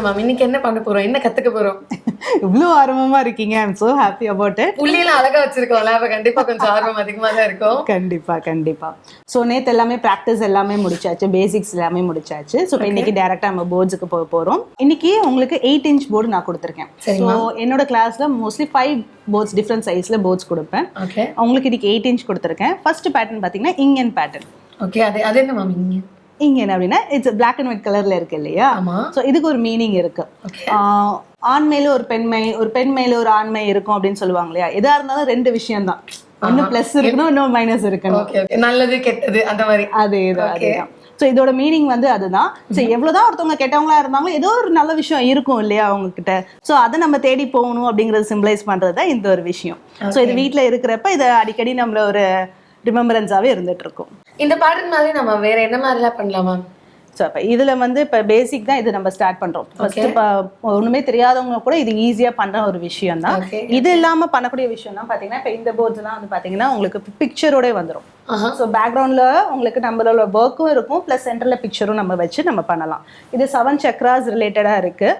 Ma'am இன்னைக்கு என்ன பண்ண போறோம், என்ன கத்துக்க போறோம்? இவ்வளோ ஆர்வமா இருக்கீங்க. I am so happy about it. புள்ளியெல்லாம் அழகா வச்சிருக்கோம்ல, அப்ப கண்டிப்பா கொஞ்சம் ஆர்வம் அதிகமா தான் இருக்கும். கண்டிப்பா. ஸோ நேற்று எல்லாமே ப்ராக்டிஸ் எல்லாமே முடிச்சாச்சு, பேசிக்ஸ் எல்லாமே முடிச்சாச்சு. ஸோ இப்போ இன்னைக்கு டேரெக்டாக நம்ம போர்ட்ஸுக்கு போக போகிறோம். இன்னைக்கு உங்களுக்கு 8 inch போர்டு நான் கொடுத்துருக்கேன். ஸோ என்னோட கிளாஸ்ல மோஸ்ட்லி 5 போர்ட்ஸ் டிஃப்ரெண்ட் சைஸ்ல போர்ட்ஸ் கொடுப்பேன். உங்களுக்கு இன்னைக்கு 8 inch கொடுத்துருக்கேன். ஃபர்ஸ்ட் பேட்டர்ன் பார்த்தீங்கன்னா இங்கன் பேட்டர்ன். ஓகே, அது என்ன மேம் இங்க? இங்கன் அப்படின்னா இட்ஸ் பிளாக் அண்ட் ஒயிட் கலர்ல இருக்கு இல்லையா? ஸோ இதுக்கு ஒரு மீனிங் இருக்கு. ஆண் மேல ஒரு பெண்மை, ஒரு பெண் மேல ஒரு ஆண்மை இருக்கும் அப்படின்னு சொல்லுவாங்க இல்லையா? எதா இருந்தாலும் 2 விஷயம் தான், ஒன்னு பிளஸ் இருக்கணும், இன்னும் மைனஸ் இருக்கணும். நல்லது கெட்டது அந்த மாதிரி. அதேதான். ஸோ இதோட மீனிங் வந்து அதுதான். ஸோ எவ்வளோதான் ஒருத்தவங்க கெட்டவங்களா இருந்தாலும் ஏதோ ஒரு நல்ல விஷயம் இருக்கும் இல்லையா அவங்க கிட்ட. ஸோ அதை நம்ம தேடி போகணும் அப்படிங்கறது சிம்பிளைஸ் பண்றது தான் இந்த ஒரு விஷயம். ஸோ இது வீட்டில் இருக்கிறப்ப இதை அடிக்கடி நம்மள ஒரு ரிமெம்பரன்ஸாவே இருந்துட்டு இருக்கும். இந்த பேட்டர்ன் மாதிரி நம்ம வேற என்ன மாதிரிலாம் பண்ணலாமா? ஸோ அப்போ இதில் வந்து இப்போ பேசிக் தான் இது நம்ம ஸ்டார்ட் பண்ணுறோம். ஃபர்ஸ்ட் இப்போ ஒன்றுமே தெரியாதவங்க கூட இது ஈஸியாக பண்ணுற ஒரு விஷயம் தான். இது இல்லாமல் பண்ணக்கூடிய விஷயம் தான் பார்த்தீங்கன்னா இப்போ இந்த போர்ட்ஸ்லாம் வந்து பார்த்தீங்கன்னா உங்களுக்கு பிக்சரோட வந்துடும். ஸோ பேக்ரவுண்டில் உங்களுக்கு நம்மளோட ஒர்க்கும் இருக்கும், ப்ளஸ் சென்டரில் பிக்சரும் நம்ம வச்சு நம்ம பண்ணலாம். இது 7 சக்ராஸ் ரிலேட்டடாக இருக்குது.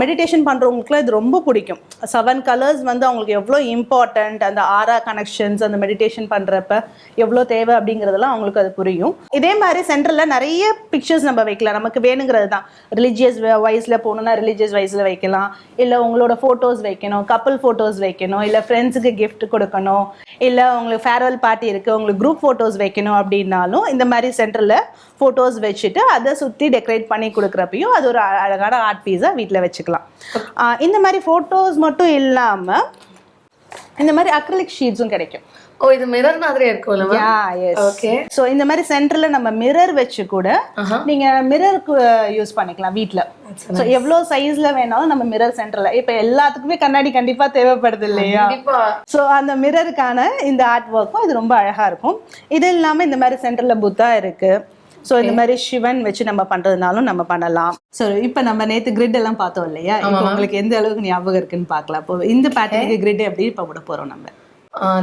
மெடிடேஷன் பண்ணுறவங்களுக்குலாம் இது ரொம்ப பிடிக்கும். 7 கலர்ஸ் வந்து அவங்களுக்கு எவ்வளோ இம்பார்ட்டண்ட், அந்த ஆரா கனெக்ஷன்ஸ் அந்த மெடிடேஷன் பண்ணுறப்ப எவ்வளோ தேவை அப்படிங்கிறதெல்லாம் அவங்களுக்கு அது புரியும். இதே மாதிரி சென்டரில் நிறைய பிக்சர்ஸ் நம்ம வைக்கலாம், நமக்கு வேணுங்கிறது தான். ரிலீஜியஸ் வைஸில் போகணுன்னா ரிலீஜியஸ் வைஸில் வைக்கலாம், இல்லை உங்களோட ஃபோட்டோஸ் வைக்கணும், கப்புள் ஃபோட்டோஸ் வைக்கணும், இல்லை ஃப்ரெண்ட்ஸுக்கு கிஃப்ட் கொடுக்கணும், இல்லை உங்களுக்கு ஃபேர்வெல் பார்ட்டி இருக்குது உங்களுக்கு குரூப் ஃபோட்டோஸ் வைக்கணும் அப்படின்னாலும் இந்த மாதிரி சென்டரில் ஃபோட்டோஸ் வச்சுட்டு அதை சுற்றி டெக்கரேட் பண்ணி கொடுக்குறப்பையும் அது ஒரு அழகான ஆர்ட் பீஸாக வீட்டில் வச்சுக்கலாம். இந்த மாதிரி ஃபோட்டோஸ் மட்டும் இல்லாமல் இந்த மாதிரி அக்ரிலிக் ஷீட்ஸும் கிடைக்கும். ஓ, இது மிரர் மாதிரி இருக்கும்ல? ஓகே. சோ இந்த மாதிரி சென்டர்ல நம்ம மிரர் வச்சு கூட நீங்க மிரருக்கு யூஸ் பண்ணிக்கலாம் வீட்ல. சோ எவ்வளவு சைஸ்ல வேணாலும் நம்ம மிரர் சென்டர்ல, இப்ப எல்லாத்துக்குமே கண்ணாடி கண்டிப்பா தேவைப்படுது இல்லையா? சோ அந்த மிரருக்கான இந்த ஆர்ட் ஒர்க்கும் இது ரொம்ப அழகா இருக்கும். இது இல்லாம இந்த மாதிரி சென்டர்ல புத்தா இருக்கு. ஸோ இந்த மாதிரி சிவன் வச்சு நம்ம பண்றதுனாலும் நம்ம பண்ணலாம். ஸோ இப்போ நம்ம நேற்று கிரிட் எல்லாம் பார்த்தோம் இல்லையா? இப்போ உங்களுக்கு எந்த அளவுக்கு ஞாபகம் இருக்குன்னு பார்க்கலாம். இப்போ இந்த பேட்டர்னுக்கு கிரிட் எப்படி இப்போ விட போறோம் நம்ம?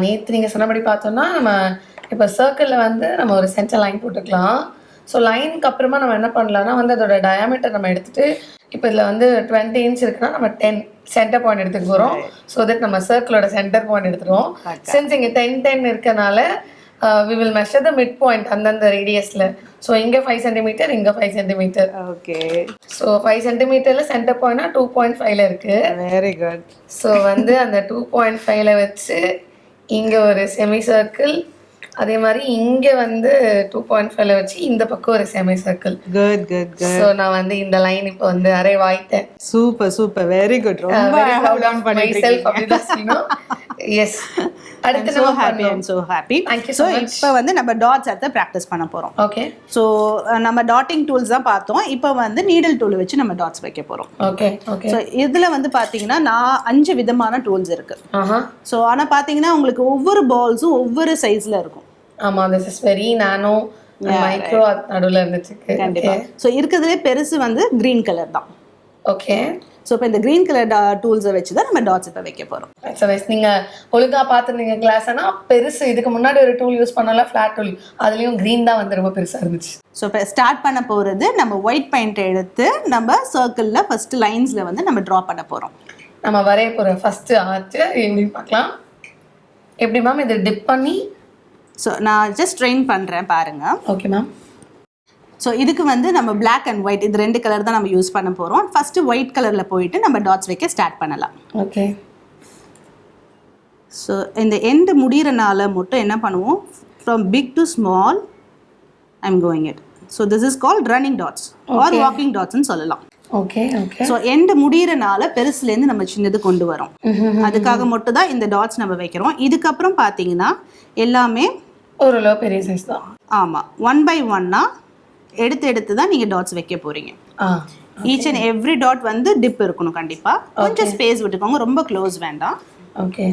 நேற்று நீங்கள் சொன்னபடி பார்த்தோம்னா நம்ம இப்போ சர்க்கிளில் வந்து நம்ம ஒரு சென்டர் லைன் போட்டுக்கலாம். ஸோ லைனுக்கு அப்புறமா நம்ம என்ன பண்ணலாம்னா வந்து அதோட டயாமீட்டர் நம்ம எடுத்துட்டு, இப்போ இதில் வந்து 20 inch இருக்குன்னா நம்ம 10 சென்டர் பாயிண்ட் எடுத்துக்க போகிறோம். ஸோ தட் நம்ம சர்க்கிளோட சென்டர் பாயிண்ட் எடுத்துருவோம். சின்ஸ் இங்கே 10 இருக்கனால we will measure the midpoint அந்தந்த ரேடியஸில். ஸோ இங்கே 5 cm, இங்கே 5 cm. Okay. So 5 cm center பாயிண்ட்னா 2.5 இருக்கு. Very good. ஸோ வந்து அந்த 2.5 வச்சு இங்கே ஒரு செமி சர்க்கிள், அதே மாதிரி இங்கே வந்து 2.5 வச்சு இந்த பக்கம் ஒரு semicircle. Good good good. So நான் வந்து இந்த லைன் இப்போ வந்து அரைவாயிட்டேன். Super very good. ரொம்ப proud of myself அப்படிதான் சொல்லணும். எஸ். அடுத்து நம்ம happy and so happy. So இப்போ வந்து நம்ம டாட்ஸ் எடுத்து ப்ராக்டிஸ் பண்ண போகிறோம். ஓகே. ஸோ நம்ம டாட்டிங் டூல்ஸ் தான் பார்த்தோம். இப்போ வந்து நீடில் டூல் வச்சு நம்ம டாட்ஸ் வைக்க போகிறோம். Okay okay. ஸோ இதில் வந்து பார்த்தீங்கன்னா 5 விதமான டூல்ஸ் இருக்கு. ஸோ ஆனால் பார்த்தீங்கன்னா உங்களுக்கு ஒவ்வொரு பால்ஸும் ஒவ்வொரு சைஸில் இருக்கும். ஆமாம், this is very nano micro நடுவில் இருந்துச்சு. கண்டிப்பாக. ஸோ இருக்கிறதுலே பெருசு வந்து க்ரீன் கலர் தான். ஓகே. ஸோ இப்போ இந்த க்ரீன் கலர் டூல்ஸை வச்சு தான் நம்ம டாட்ஸ் இப்போ வைக்க போகிறோம். நீங்கள் ஒழுங்காக பார்த்துருந்தீங்க கிளாஸ்னா பெருசு. இதுக்கு முன்னாடி ஒரு டூல் யூஸ் பண்ணலாம், ஃப்ளாட் டூல், அதுலேயும் க்ரீன் தான் வந்து ரொம்ப பெருசாக இருந்துச்சு. ஸோ இப்போ ஸ்டார்ட் பண்ண போகிறது நம்ம ஒயிட் பெயிண்ட் எடுத்து நம்ம சர்க்கிளில் ஃபர்ஸ்ட் லைன்ஸில் வந்து நம்ம ட்ரா பண்ண போகிறோம். நம்ம வரைய போகிற ஃபஸ்ட்டு ஆர்ட் எப்படின்னு பார்க்கலாம். எப்படி மேம் இது டிப் பண்ணி? ஸோ நான் ஜஸ்ட் ட்ரெயின் பண்ணுறேன் பாருங்கள். Okay ma'am. ஸோ இதுக்கு வந்து நம்ம பிளாக் அண்ட் ஒயிட் இது 2 கலர் தான் நம்ம யூஸ் பண்ண போகிறோம். ஃபஸ்ட்டு ஒயிட் கலரில் போயிட்டு நம்ம டாட்ஸ் வைக்க ஸ்டார்ட் பண்ணலாம். ஓகே. ஸோ இந்த எண்டு முடிகிறனால மட்டும் என்ன பண்ணுவோம், from big to small I am going it. So this is called running dots or walking டாட்ஸ்ன்னு சொல்லலாம். Okay okay. ஸோ எண்டு முடிகிறனால பெருசுலேருந்து நம்ம சின்னது கொண்டு வரோம். அதுக்காக மட்டும் தான் இந்த டாட்ஸ் நம்ம வைக்கிறோம். இதுக்கப்புறம் பார்த்தீங்கன்னா எல்லாமே ஓரளவு பெரிய சைஸ் தான். ஆமாம், 1 by 1 எடுத்து தான் நீங்கள் டாட்ஸ் வைக்க போகிறீங்க. ஈச் அண்ட் எவ்ரி டாட் வந்து டிப் இருக்கணும் கண்டிப்பாக. கொஞ்சம் ஸ்பேஸ் விட்டுக்கோங்க, ரொம்ப க்ளோஸ் வேண்டாம். ஓகே.